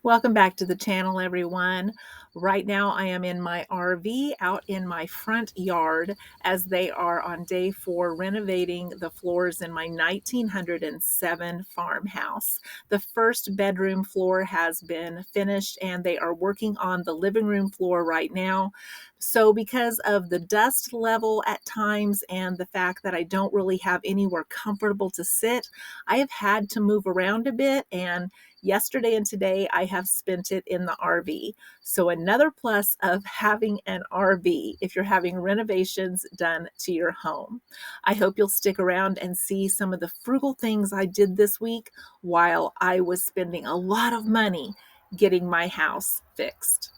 Welcome back to the channel, everyone. Right now, I am in my RV out in my front yard as they are on day 4 renovating the floors in my 1907 farmhouse. The first bedroom floor has been finished and they are working on the living room floor right now. So, because of the dust level at times and the fact that I don't really have anywhere comfortable to sit, I have had to move around a bit, and yesterday and today I have spent it in the RV. So another plus of having an RV if you're having renovations done to your home. I hope you'll stick around and see some of the frugal things I did this week while I was spending a lot of money getting my house fixed.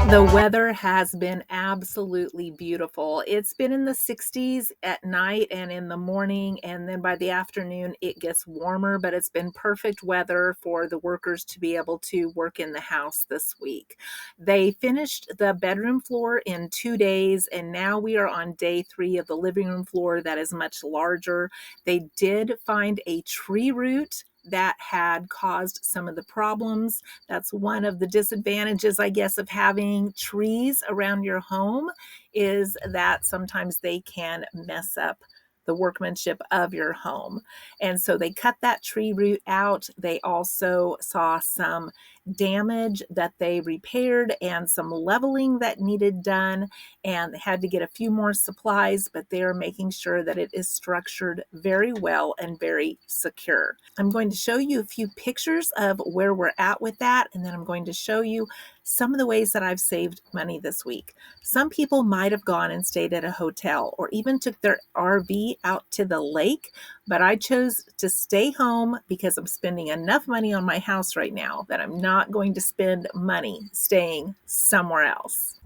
The weather has been absolutely beautiful. It's been in the 60s at night and in the morning, and then by the afternoon it gets warmer, but it's been perfect weather for the workers to be able to work in the house this week. They finished the bedroom floor in 2 days, and now we are on day 3 of the living room floor that is much larger. They did find a tree root that had caused some of the problems. That's one of the disadvantages, I guess, of having trees around your home, is that sometimes they can mess up the workmanship of your home. And so they cut that tree root out. They also saw some damage that they repaired and some leveling that needed done, and they had to get a few more supplies, but they're making sure that it is structured very well and very secure. I'm going to show you a few pictures of where we're at with that, and then I'm going to show you some of the ways that I've saved money this week. Some people might have gone and stayed at a hotel or even took their RV out to the lake, but I chose to stay home because I'm spending enough money on my house right now that I'm not going to spend money staying somewhere else.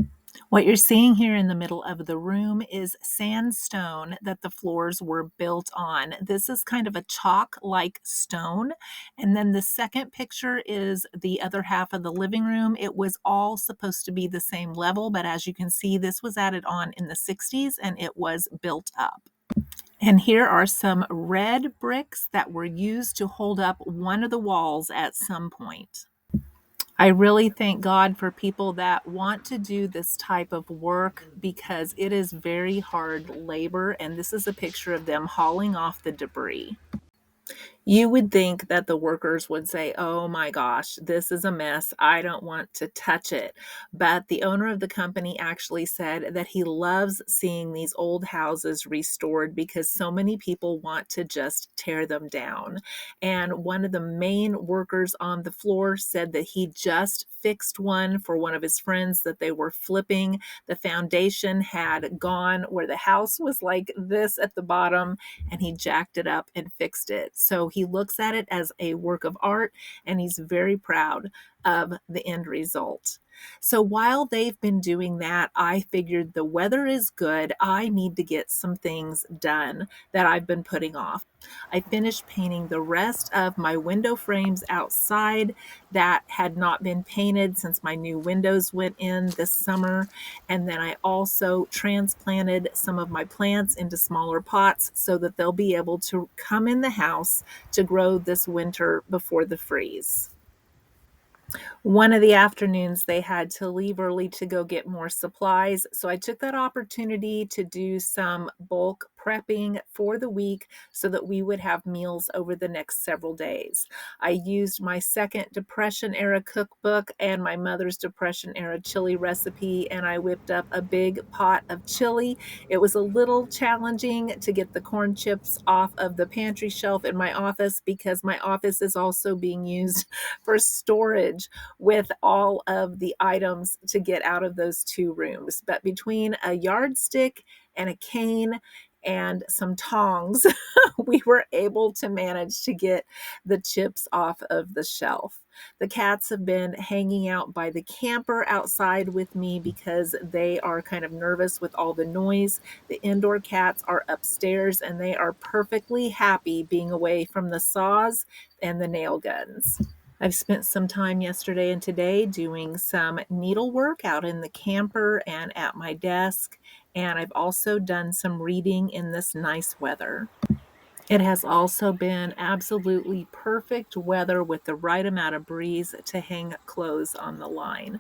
What you're seeing here in the middle of the room is sandstone that the floors were built on. This is kind of a chalk-like stone. And then the second picture is the other half of the living room. It was all supposed to be the same level, but as you can see, this was added on in the 60s and it was built up. And here are some red bricks that were used to hold up one of the walls at some point. I really thank God for people that want to do this type of work because it is very hard labor, and this is a picture of them hauling off the debris. You would think that the workers would say, "Oh my gosh, this is a mess. I don't want to touch it." But the owner of the company actually said that he loves seeing these old houses restored because so many people want to just tear them down. And one of the main workers on the floor said that he just fixed one for one of his friends that they were flipping. The foundation had gone where the house was like this at the bottom, and he jacked it up and fixed it. So he looks at it as a work of art, and he's very proud of the end result. So while they've been doing that, I figured the weather is good. I need to get some things done that I've been putting off. I finished painting the rest of my window frames outside that had not been painted since my new windows went in this summer. And then I also transplanted some of my plants into smaller pots so that they'll be able to come in the house to grow this winter before the freeze. One of the afternoons they had to leave early to go get more supplies, so I took that opportunity to do some bulk prepping for the week so that we would have meals over the next several days. I used my second Depression era cookbook and my mother's Depression era chili recipe, and I whipped up a big pot of chili. It was a little challenging to get the corn chips off of the pantry shelf in my office because my office is also being used for storage with all of the items to get out of those 2 rooms. But between a yardstick and a cane and some tongs, we were able to manage to get the chips off of the shelf. The cats have been hanging out by the camper outside with me because they are kind of nervous with all the noise. The indoor cats are upstairs and they are perfectly happy being away from the saws and the nail guns. I've spent some time yesterday and today doing some needlework out in the camper and at my desk, and I've also done some reading in this nice weather. It has also been absolutely perfect weather with the right amount of breeze to hang clothes on the line.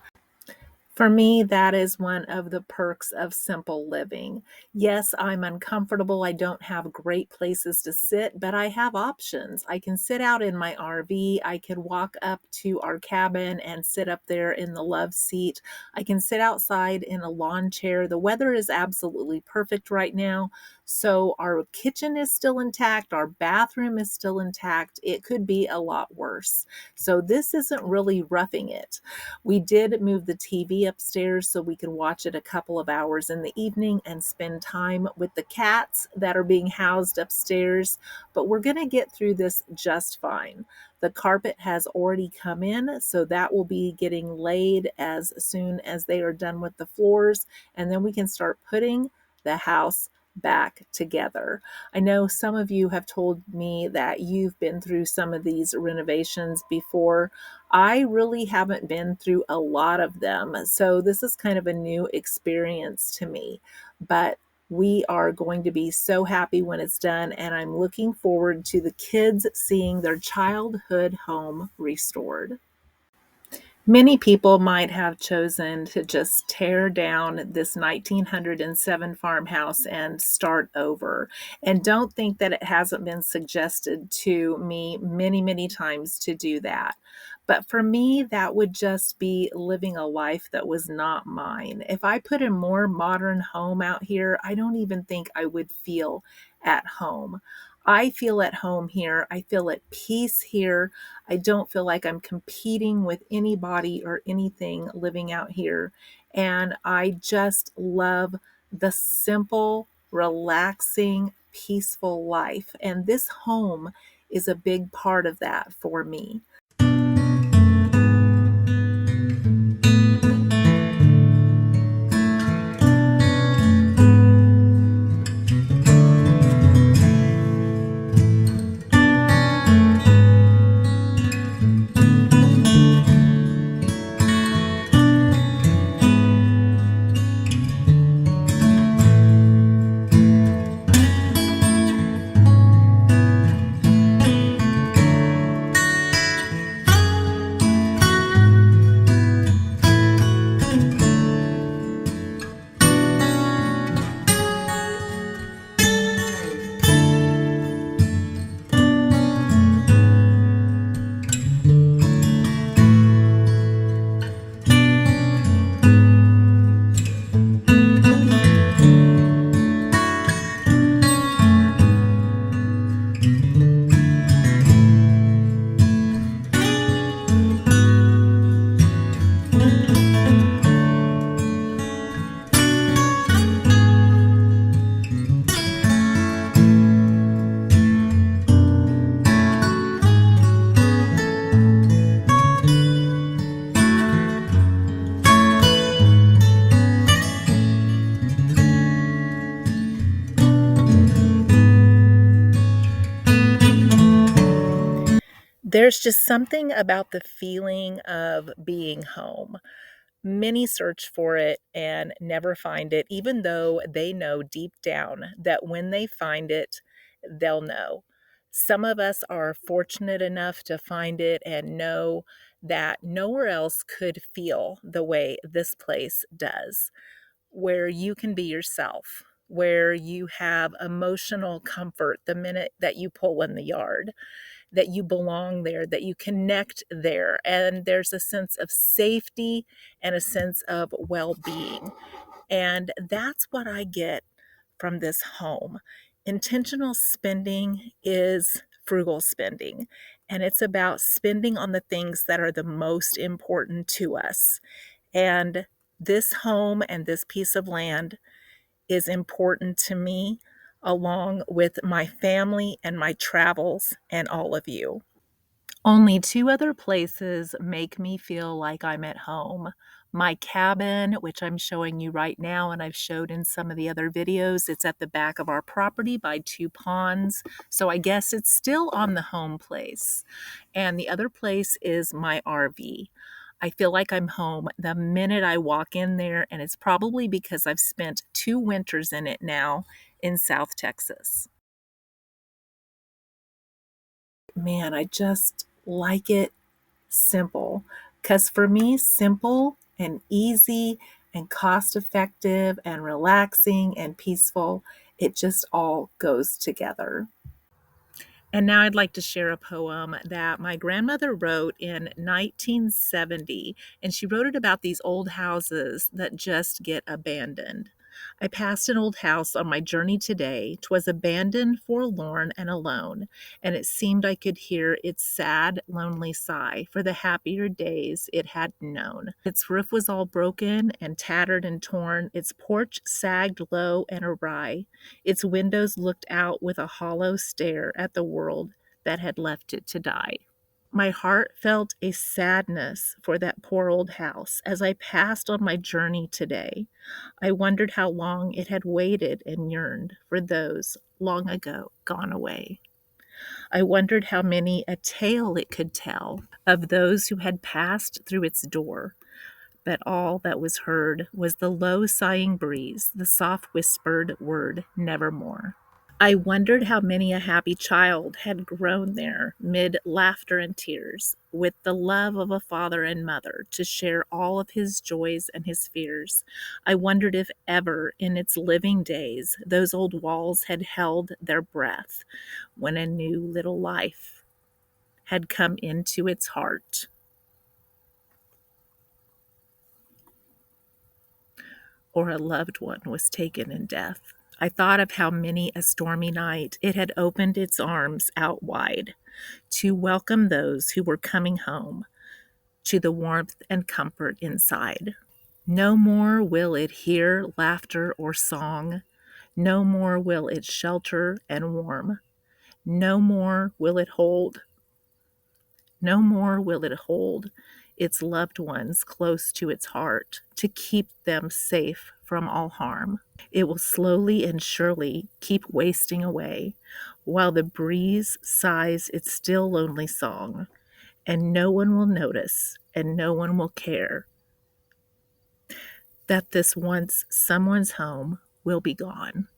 For me, that is one of the perks of simple living. Yes, I'm uncomfortable. I don't have great places to sit, but I have options. I can sit out in my RV. I could walk up to our cabin and sit up there in the love seat. I can sit outside in a lawn chair. The weather is absolutely perfect right now. So our kitchen is still intact. Our bathroom is still intact. It could be a lot worse. So this isn't really roughing it. We did move the TV upstairs so we could watch it a couple of hours in the evening and spend time with the cats that are being housed upstairs, but we're going to get through this just fine. The carpet has already come in, so that will be getting laid as soon as they are done with the floors, and then we can start putting the house back together. I know some of you have told me that you've been through some of these renovations before. I really haven't been through a lot of them, so this is kind of a new experience to me. But we are going to be so happy when it's done, and I'm looking forward to the kids seeing their childhood home restored. Many people might have chosen to just tear down this 1907 farmhouse and start over, and don't think that it hasn't been suggested to me many, many times to do that. But for me, that would just be living a life that was not mine. If I put a more modern home out here, I don't even think I would feel at home. I feel at home here. I feel at peace here. I don't feel like I'm competing with anybody or anything living out here. And I just love the simple, relaxing, peaceful life. And this home is a big part of that for me. There's just something about the feeling of being home. Many search for it and never find it, even though they know deep down that when they find it, they'll know. Some of us are fortunate enough to find it and know that nowhere else could feel the way this place does, where you can be yourself, where you have emotional comfort the minute that you pull in the yard, that you belong there, that you connect there, and there's a sense of safety and a sense of well being. And that's what I get from this home. Intentional spending is frugal spending, and it's about spending on the things that are the most important to us. And this home and this piece of land is important to me. along with my family and my travels and all of you. Only two other places make me feel like I'm at home. My cabin, which I'm showing you right now, and I've showed in some of the other videos, it's at the back of our property by two ponds. So I guess it's still on the home place. And the other place is my RV. I feel like I'm home the minute I walk in there, and it's probably because I've spent 2 winters in it now in South Texas. Man, I just like it simple. Because for me, simple and easy and cost effective and relaxing and peaceful, it just all goes together. And now I'd like to share a poem that my grandmother wrote in 1970, and she wrote it about these old houses that just get abandoned. I passed an old house on my journey today. 'Twas abandoned, forlorn, and alone, and it seemed I could hear its sad, lonely sigh for the happier days it had known. Its roof was all broken and tattered and torn, its porch sagged low and awry. Its windows looked out with a hollow stare at the world that had left it to die. My heart felt a sadness for that poor old house as I passed on my journey today. I wondered how long it had waited and yearned for those long ago gone away. I wondered how many a tale it could tell of those who had passed through its door. But all that was heard was the low sighing breeze, the soft whispered word, nevermore. I wondered how many a happy child had grown there, mid laughter and tears, with the love of a father and mother to share all of his joys and his fears. I wondered if ever in its living days those old walls had held their breath when a new little life had come into its heart, or a loved one was taken in death. I thought of how many a stormy night it had opened its arms out wide to welcome those who were coming home to the warmth and comfort inside. No more will it hear laughter or song. No more will it shelter and warm. No more will it hold. No more will it hold its loved ones close to its heart to keep them safe from all harm. It will slowly and surely keep wasting away while the breeze sighs its still lonely song, and no one will notice and no one will care that this once someone's home will be gone.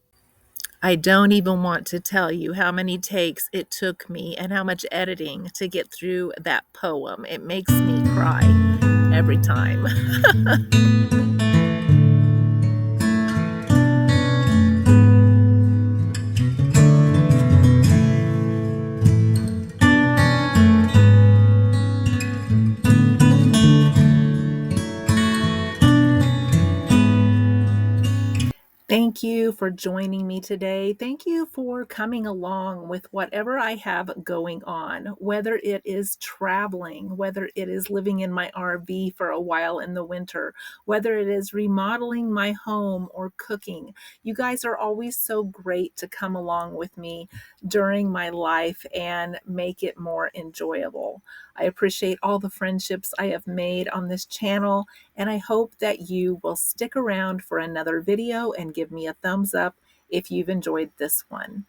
I don't even want to tell you how many takes it took me and how much editing to get through that poem. It makes me cry every time. Thank you for joining me today. Thank you for coming along with whatever I have going on, whether it is traveling, whether it is living in my RV for a while in the winter, whether it is remodeling my home or cooking. You guys are always so great to come along with me during my life and make it more enjoyable. I appreciate all the friendships I have made on this channel, and I hope that you will stick around for another video and give me a thumbs up if you've enjoyed this one.